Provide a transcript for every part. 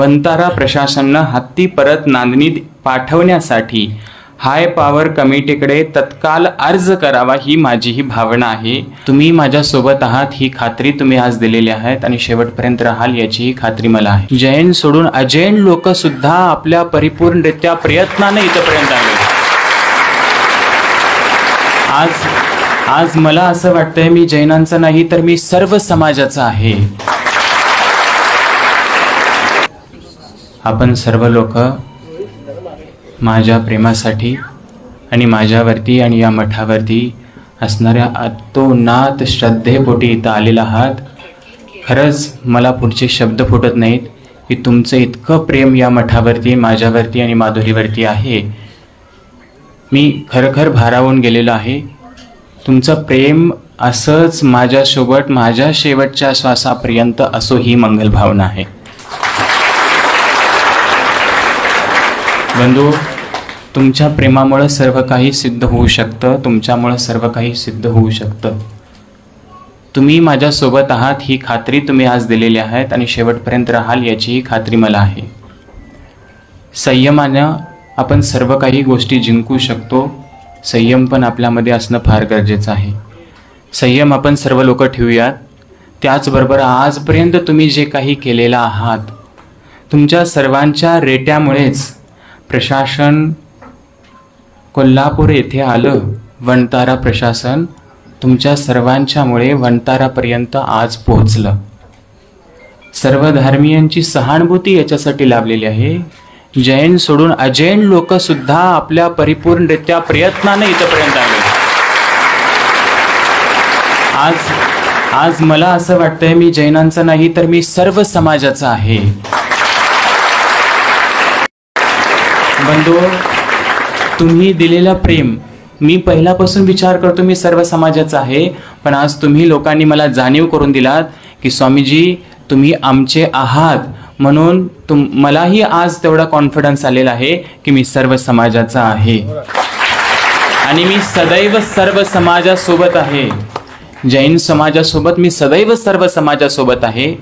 वंतारा प्रशासनानं हत्ती परत नांदणीत पाठवण्यासाठी हाय पॉवर कमिटीकडे तत्काळ अर्ज करावा ही माझी ही भावना आहे। तुम्ही माझ्या सोबत आहात ही खात्री तुम्ही आज दिलेली आहेत आणि शेवटपर्यंत राहाल याची खात्री मला आहे। जैन सोडून अजैन लोक सुद्धा आपल्या परिपूर्णरित्या प्रयत्नाने इथपर्यंत आले। आज मला असं वाटतंय मी जैनांचा नाही तर मी सर्व समाजाचा आहे। आपण सर्व लोक माझ्या प्रेमासाठी आणि माझ्यावरती आणि या मठावरती असणाऱ्या अतोनात श्रद्धेपोटी इथं आलेला आहात। खरंच मला पुढचे शब्द फुटत नाहीत की तुमचं इतकं प्रेम या मठावरती माझ्यावरती आणि माधुरीवरती आहे। मी खरखर भारावून गेलेलो आहे। तुमचं प्रेम असंच माझ्यासोबत माझ्या शेवटच्या श्वासापर्यंत असो ही मंगल भावना आहे। बंधू, तुमच्या प्रेमामुळे सर्व काही सिद्ध होऊ शकतं। तुमच्यामुळे सर्व काही सिद्ध होऊ शकतं। तुम्ही माझ्यासोबत आहात ही खात्री तुम्ही आज दिलेली आहेत आणि शेवटपर्यंत राहाल याची खात्री मला आहे। संयमानं आपण सर्व काही गोष्टी जिंकू शकतो। संयम पण आपल्यामध्ये असणं फार गरजेचं आहे। संयम आपण सर्व लोक ठेवूयात। त्याचबरोबर आजपर्यंत तुम्ही जे काही केलेलं आहात तुमच्या सर्वांच्या रेट्यामुळेच प्रशासन कोल्हापूर येथे आलं। वंतारा प्रशासन तुमच्या सर्वांच्यामुळे वंतारापर्यंत आज पोहोचलं। सर्व धर्मीयांची सहानुभूती याच्यासाठी लाभलेली आहे। जैन सोडून अजैन लोक सुद्धा आपल्या परिपूर्णरित्या प्रयत्नाने इथपर्यंत आले। आज मला असं वाटतंय मी जैनांचा नाही तर मी सर्व समाजाचा आहे। बंधू, तुम्ही दिलेला प्रेम मी पहिल्यापासून विचार करतो मी सर्व समाजाचा आहे, पण आज तुम्ही लोकांनी मला जाणीव करून दिलात की स्वामीजी तुम्ही आमचे आहात, म्हणून मलाही आज तेवढा कॉन्फिडन्स आलेला आहे की मी सर्व समाजाचा आहे आणि मी सदैव सर्व समाजासोबत आहे। जैन समाजासोबत मी सदैव सर्व समाजासोबत आहे।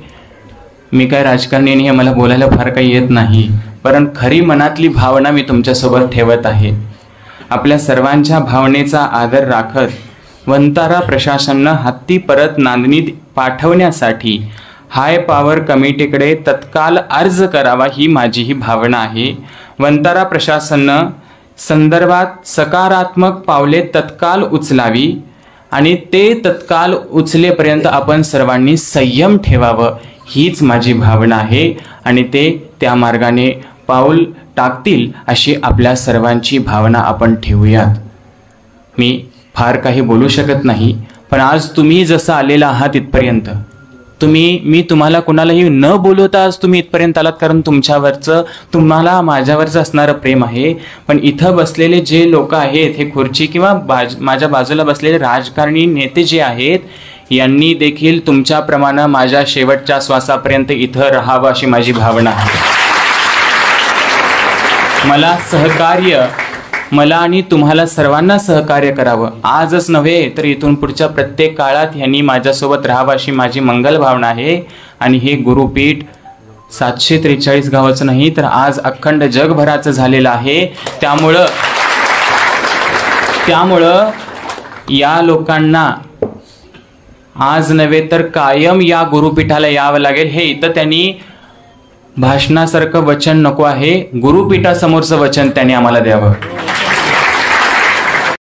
मी काय राजकारणी नाही, मला बोलायला फार काही येत नाही, पण खरी मनातली भावना मी तुमच्यासोबत ठेवत आहे। आपल्या सर्वांच्या भावनेचा आदर राखत वंतारा प्रशासनानं हत्ती परत नांदणीत पाठवण्यासाठी हाय पॉवर कमिटीकडे तत्काळ अर्ज करावा ही माझी ही भावना आहे। वंतारा प्रशासनानं संदर्भात सकारात्मक पावले तत्काळ उचलावी आणि ते तत्काळ उचलेपर्यंत आपण सर्वांनी संयम ठेवावं हीच माझी भावना आहे आणि ते त्या मार्गाने पाऊल टाकतील अशी आपल्या सर्वांची भावना आपण ठेवूयात। मी फार काही बोलू शकत नाही, पण आज तुम्ही जसं आलेला आहात इथपर्यंत मी तुम्हाला कुणालाही न बोलवता आज तुम्ही इथपर्यंत आलात, कारण तुम्हाला माझ्यावरचं असणारं प्रेम आहे। पण इथं बसलेले जे लोक आहेत हे खुर्ची किंवा माझ्या बाजूला बसलेले राजकारणी नेते जे आहेत यांनी देखील तुमच्याप्रमाणे माझ्या शेवटच्या श्वासापर्यंत इथं राहावं अशी माझी भावना आहे। मला आणि तुम्हाला सर्वांना सहकार्य करावं, आजच नव्हे तर इथून पुढच्या प्रत्येक काळात यांनी माझ्यासोबत राहावं अशी माझी मंगल भावना आहे। आणि हे गुरुपीठ 743 गावाचं नाही तर आज अखंड जगभराचं झालेलं आहे। त्यामुळं या लोकांना आज नव्हे तर कायम या गुरुपीठाला यावं लागेल। हे इथं त्यांनी भाषणासारखं वचन नको आहे, गुरुपीठासमोरचं वचन त्यांनी आम्हाला द्यावं।